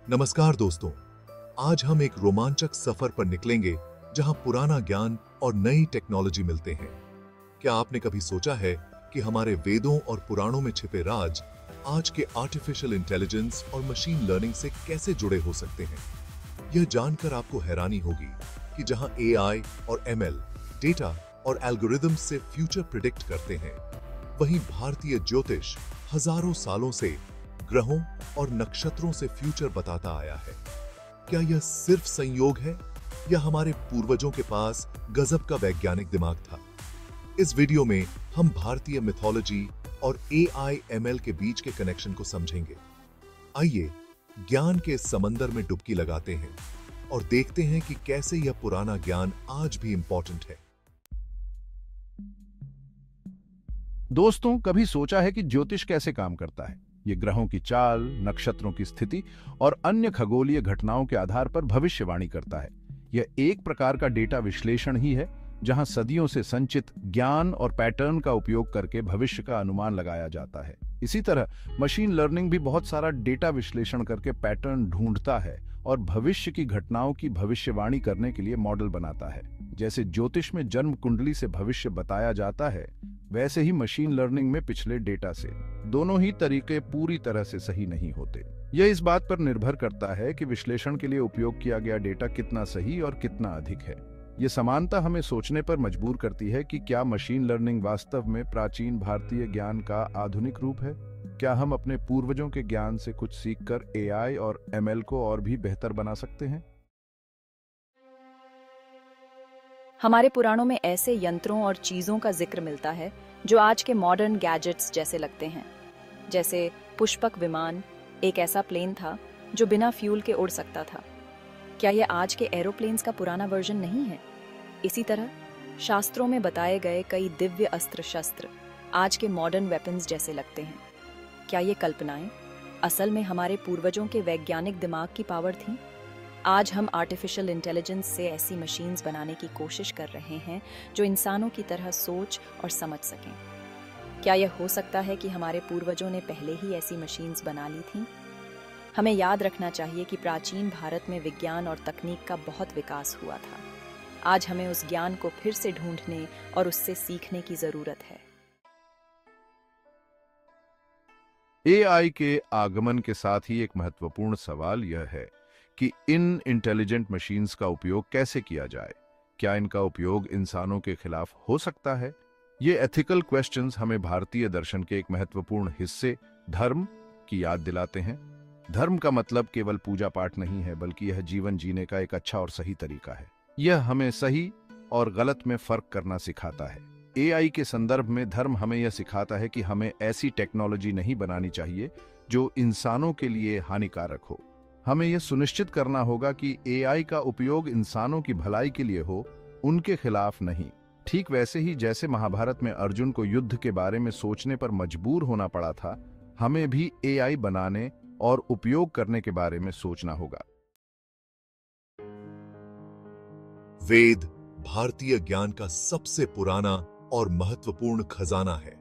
नमस्कार दोस्तों, आज हम एक रोमांचक सफर पर निकलेंगे जहां पुराना ज्ञान और नई टेक्नोलॉजी मिलते हैं। क्या आपने कभी सोचा है कि हमारे वेदों और पुराणों में छिपे राज आज के आर्टिफिशियल इंटेलिजेंस और मशीन लर्निंग से कैसे जुड़े हो सकते हैं? यह जानकर आपको हैरानी होगी कि जहां एआई और एमएल डेटा और एल्गोरिदम से फ्यूचर प्रिडिक्ट करते हैं, वहीं भारतीय ज्योतिष हजारों सालों से ग्रहों और नक्षत्रों से फ्यूचर बताता आया है। क्या यह सिर्फ संयोग है या हमारे पूर्वजों के पास गजब का वैज्ञानिक दिमाग था? इस वीडियो में हम भारतीय मिथोलॉजी और एआई एमएल के बीच के कनेक्शन को समझेंगे। आइए ज्ञान के इस समंदर में डुबकी लगाते हैं और देखते हैं कि कैसे यह पुराना ज्ञान आज भी इंपॉर्टेंट है। दोस्तों, कभी सोचा है कि ज्योतिष कैसे काम करता है? ये ग्रहों की चाल, नक्षत्रों की स्थिति और अन्य खगोलीय घटनाओं के आधार पर भविष्यवाणी करता है। यह एक प्रकार का डेटा विश्लेषण ही है, जहां सदियों से संचित ज्ञान और पैटर्न का उपयोग करके भविष्य का अनुमान लगाया जाता है। इसी तरह मशीन लर्निंग भी बहुत सारा डेटा विश्लेषण करके पैटर्न ढूंढता है और भविष्य की घटनाओं की भविष्यवाणी करने के लिए मॉडल बनाता है। जैसे ज्योतिष में जन्म कुंडली से भविष्य बताया जाता है, वैसे ही मशीन लर्निंग में पिछले डेटा से। दोनों ही तरीके पूरी तरह से सही नहीं होते। यह इस बात पर निर्भर करता है कि विश्लेषण के लिए उपयोग किया गया डेटा कितना सही और कितना अधिक है। यह समानता हमें सोचने पर मजबूर करती है कि क्या मशीन लर्निंग वास्तव में प्राचीन भारतीय ज्ञान का आधुनिक रूप है? क्या हम अपने पूर्वजों के ज्ञान से कुछ सीखकर एआई और एमएल को और भी बेहतर बना सकते हैं? हमारे पुराणों में ऐसे यंत्रों और चीजों का जिक्र मिलता है जो आज के मॉडर्न गैजेट्स जैसे लगते हैं। जैसे पुष्पक विमान एक ऐसा प्लेन था जो बिना फ्यूल के उड़ सकता था। क्या यह आज के एरोप्लेन्स का पुराना वर्जन नहीं है? इसी तरह शास्त्रों में बताए गए कई दिव्य अस्त्र शस्त्र आज के मॉडर्न वेपन्स जैसे लगते हैं। क्या ये कल्पनाएं असल में हमारे पूर्वजों के वैज्ञानिक दिमाग की पावर थी? आज हम आर्टिफिशियल इंटेलिजेंस से ऐसी मशीन्स बनाने की कोशिश कर रहे हैं जो इंसानों की तरह सोच और समझ सकें। क्या यह हो सकता है कि हमारे पूर्वजों ने पहले ही ऐसी मशीन्स बना ली थीं? हमें याद रखना चाहिए कि प्राचीन भारत में विज्ञान और तकनीक का बहुत विकास हुआ था। आज हमें उस ज्ञान को फिर से ढूंढने और उससे सीखने की जरूरत है। एआई के आगमन के साथ ही एक महत्वपूर्ण सवाल यह है कि इन इंटेलिजेंट मशीन्स का उपयोग कैसे किया जाए। क्या इनका उपयोग इंसानों के खिलाफ हो सकता है? ये एथिकल क्वेश्चंस हमें भारतीय दर्शन के एक महत्वपूर्ण हिस्से धर्म की याद दिलाते हैं। धर्म का मतलब केवल पूजा पाठ नहीं है, बल्कि यह जीवन जीने का एक अच्छा और सही तरीका है। यह हमें सही और गलत में फर्क करना सिखाता है। एआई के संदर्भ में धर्म हमें यह सिखाता है कि हमें ऐसी टेक्नोलॉजी नहीं बनानी चाहिए जो इंसानों के लिए हानिकारक हो। हमें यह सुनिश्चित करना होगा कि एआई का उपयोग इंसानों की भलाई के लिए हो, उनके खिलाफ नहीं। ठीक वैसे ही जैसे महाभारत में अर्जुन को युद्ध के बारे में सोचने पर मजबूर होना पड़ा था, हमें भी एआई बनाने और उपयोग करने के बारे में सोचना होगा। वेद भारतीय ज्ञान का सबसे पुराना और महत्वपूर्ण खजाना है।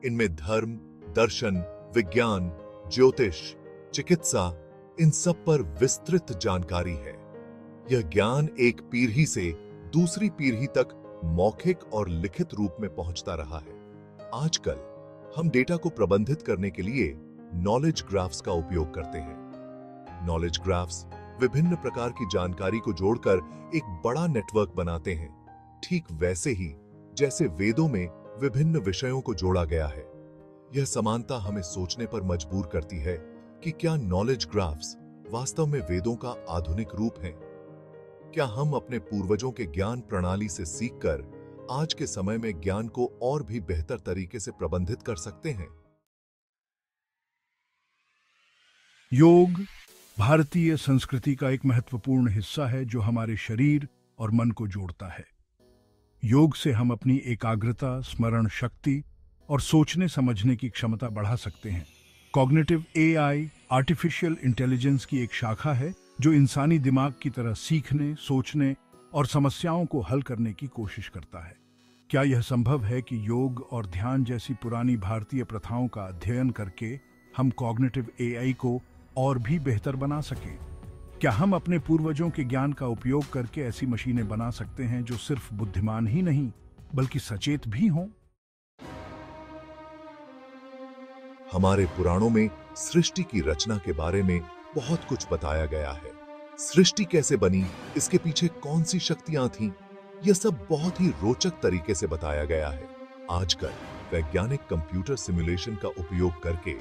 इनमें धर्म, दर्शन, विज्ञान, ज्योतिष, चिकित्सा, इन सब पर विस्तृत जानकारी है। यह ज्ञान एक पीढ़ी से दूसरी पीढ़ी तक मौखिक और लिखित रूप में पहुंचता रहा है। आजकल हम डेटा को प्रबंधित करने के लिए नॉलेज ग्राफ्स का उपयोग करते हैं। नॉलेज ग्राफ्स विभिन्न प्रकार की जानकारी को जोड़कर एक बड़ा नेटवर्क बनाते हैं, ठीक वैसे ही जैसे वेदों में विभिन्न विषयों को जोड़ा गया है। यह समानता हमें सोचने पर मजबूर करती है कि क्या नॉलेज ग्राफ्स वास्तव में वेदों का आधुनिक रूप हैं? क्या हम अपने पूर्वजों के ज्ञान प्रणाली से सीखकर आज के समय में ज्ञान को और भी बेहतर तरीके से प्रबंधित कर सकते हैं? योग भारतीय संस्कृति का एक महत्वपूर्ण हिस्सा है जो हमारे शरीर और मन को जोड़ता है। योग से हम अपनी एकाग्रता, स्मरण शक्ति और सोचने समझने की क्षमता बढ़ा सकते हैं। कॉग्निटिव एआई आर्टिफिशियल इंटेलिजेंस की एक शाखा है जो इंसानी दिमाग की तरह सीखने, सोचने और समस्याओं को हल करने की कोशिश करता है। क्या यह संभव है कि योग और ध्यान जैसी पुरानी भारतीय प्रथाओं का अध्ययन करके हम कॉग्निटिव एआई को और भी बेहतर बना सकें। क्या हम अपने पूर्वजों के ज्ञान का उपयोग करके ऐसी मशीनें बना सकते हैं जो सिर्फ बुद्धिमान ही नहीं बल्कि सचेत भी हों? हमारे पुराणों में सृष्टि की रचना के बारे में बहुत कुछ बताया गया है। सृष्टि कैसे बनी, इसके पीछे कौन सी शक्तियां थीं, यह सब बहुत ही रोचक तरीके से बताया गया है। आजकल वैज्ञानिक कंप्यूटर सिमुलेशन का उपयोग करके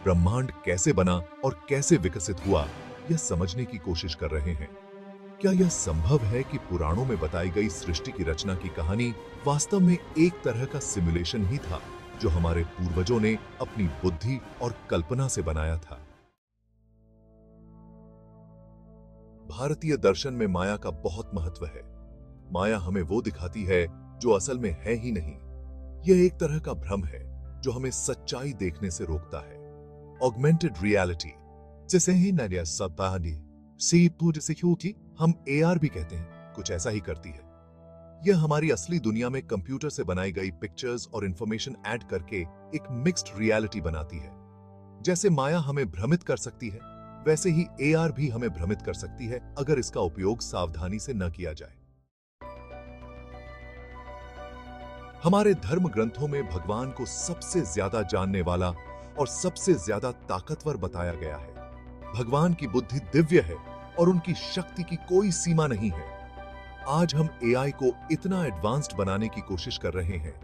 ब्रह्मांड कैसे बना और कैसे विकसित हुआ, यह समझने की कोशिश कर रहे हैं। क्या यह संभव है कि पुराणों में बताई गई सृष्टि की रचना की कहानी वास्तव में एक तरह का सिमुलेशन ही था, जो हमारे पूर्वजों ने अपनी बुद्धि और कल्पना से बनाया था? भारतीय दर्शन में माया का बहुत महत्व है। माया हमें वो दिखाती है जो असल में है ही नहीं। यह एक तरह का भ्रम है जो हमें सच्चाई देखने से रोकता है। ऑगमेंटेड रियलिटी, जिसे ही नया सबानी सिक्योरिटी हम AR भी कहते हैं, कुछ ऐसा ही करती है। यह हमारी असली दुनिया में कंप्यूटर से बनाई गई पिक्चर्स और इंफॉर्मेशन ऐड करके एक मिक्स्ड रियलिटी बनाती है। जैसे माया हमें भ्रमित कर सकती है, वैसे ही AR भी हमें भ्रमित कर सकती है अगर इसका उपयोग सावधानी से न किया जाए। हमारे धर्म ग्रंथों में भगवान को सबसे ज्यादा जानने वाला और सबसे ज्यादा ताकतवर बताया गया है। भगवान की बुद्धि दिव्य है और उनकी शक्ति की कोई सीमा नहीं है। आज हम AI को इतना एडवांस्ड बनाने की कोशिश कर रहे हैं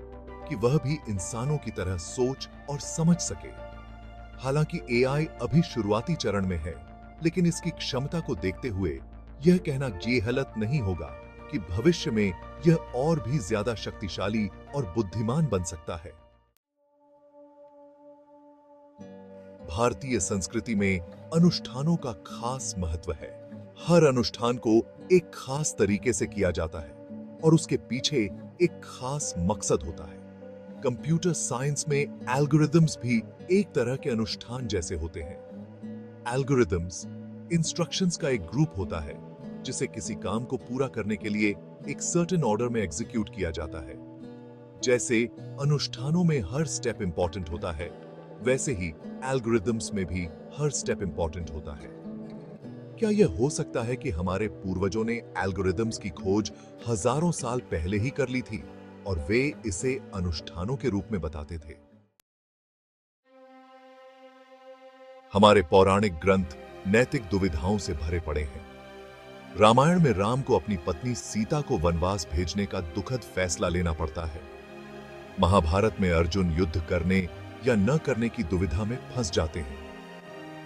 कि वह भी इंसानों की तरह सोच और समझ सके। हालांकि AI अभी शुरुआती चरण में है, लेकिन इसकी क्षमता को देखते हुए यह कहना ये गलत नहीं होगा कि भविष्य में यह और भी ज्यादा शक्तिशाली और बुद्धिमान बन सकता है। भारतीय संस्कृति में अनुष्ठानों का खास महत्व है। हर अनुष्ठान को एक खास तरीके से किया जाता है और उसके पीछे एक खास मकसद होता है। कंप्यूटर साइंस में एल्गोरिदम्स भी एक तरह के अनुष्ठान जैसे होते हैं। एल्गोरिदम्स इंस्ट्रक्शंस का एक ग्रुप होता है जिसे किसी काम को पूरा करने के लिए एक सर्टेन ऑर्डर में एग्जीक्यूट किया जाता है। जैसे अनुष्ठानों में हर स्टेप इंपॉर्टेंट होता है, वैसे ही एल्गोरिदम्स में भी हर स्टेप इंपॉर्टेंट होता है। क्या यह हो सकता है कि हमारे पूर्वजों ने एल्गोरिदम्स की खोज हजारों साल पहले ही कर ली थी और वे इसे अनुष्ठानों के रूप में बताते थे? हमारे पौराणिक ग्रंथ नैतिक दुविधाओं से भरे पड़े हैं। रामायण में राम को अपनी पत्नी सीता को वनवास भेजने का दुखद फैसला लेना पड़ता है। महाभारत में अर्जुन युद्ध करने या न करने की दुविधा में फंस जाते हैं।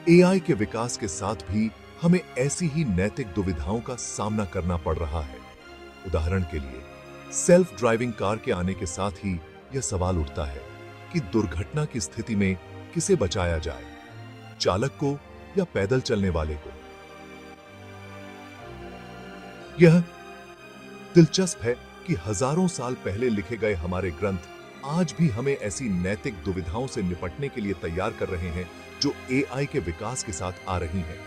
AI के विकास के साथ भी हमें ऐसी ही नैतिक दुविधाओं का सामना करना पड़ रहा है। उदाहरण के लिए, सेल्फ ड्राइविंग कार के आने के साथ ही यह सवाल उठता है कि दुर्घटना की स्थिति में किसे बचाया जाए, चालक को या पैदल चलने वाले को? यह दिलचस्प है कि हजारों साल पहले लिखे गए हमारे ग्रंथ आज भी हमें ऐसी नैतिक दुविधाओं से निपटने के लिए तैयार कर रहे हैं जो AI के विकास के साथ आ रही हैं।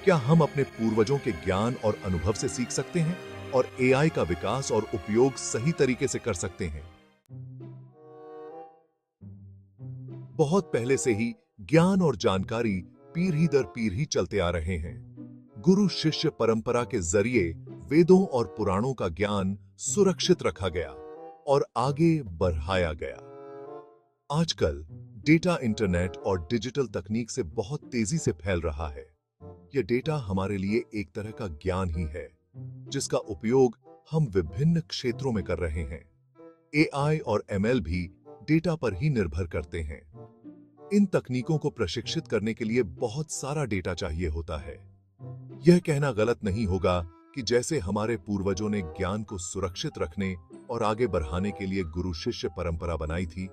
क्या हम अपने पूर्वजों के ज्ञान और अनुभव से सीख सकते हैं और AI का विकास और उपयोग सही तरीके से कर सकते हैं? बहुत पहले से ही ज्ञान और जानकारी पीढ़ी दर पीढ़ी चलते आ रहे हैं। गुरु शिष्य परंपरा के जरिए वेदों और पुराणों का ज्ञान सुरक्षित रखा गया और आगे बढ़ाया गया। आजकल डेटा इंटरनेट और डिजिटल तकनीक से बहुत तेजी से फैल रहा है। यह डेटा हमारे लिए एक तरह का ज्ञान ही है, जिसका उपयोग हम विभिन्न क्षेत्रों में कर रहे हैं। AI और ML भी डेटा पर ही निर्भर करते हैं। इन तकनीकों को प्रशिक्षित करने के लिए बहुत सारा डेटा चाहिए होता है। यह कहना गलत नहीं होगा कि जैसे हमारे पूर्वजों ने ज्ञान को सुरक्षित रखने और आगे बढ़ाने के लिए गुरु शिष्य परंपरा बनाई थी,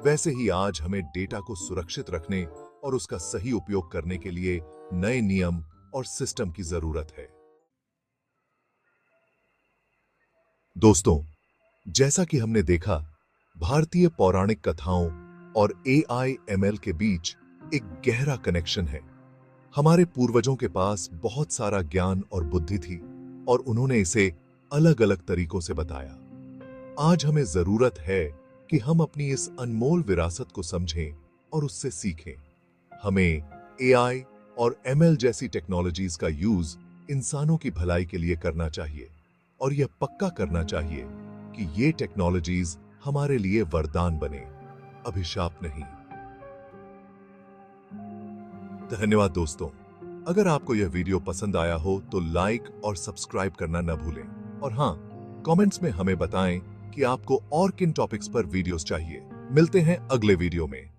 वैसे ही आज हमें डेटा को सुरक्षित रखने और उसका सही उपयोग करने के लिए नए नियम और सिस्टम की जरूरत है। दोस्तों, जैसा कि हमने देखा, भारतीय पौराणिक कथाओं और AI ML के बीच एक गहरा कनेक्शन है। हमारे पूर्वजों के पास बहुत सारा ज्ञान और बुद्धि थी और उन्होंने इसे अलग अलग तरीकों से बताया। आज हमें जरूरत है कि हम अपनी इस अनमोल विरासत को समझें और उससे सीखें। हमें AI और ML जैसी टेक्नोलॉजीज का यूज इंसानों की भलाई के लिए करना चाहिए और यह पक्का करना चाहिए कि ये टेक्नोलॉजीज हमारे लिए वरदान बने, अभिशाप नहीं। धन्यवाद दोस्तों। अगर आपको यह वीडियो पसंद आया हो तो लाइक और सब्सक्राइब करना न भूलें और हाँ, कमेंट्स में हमें बताएं कि आपको और किन टॉपिक्स पर वीडियोस चाहिए। मिलते हैं अगले वीडियो में।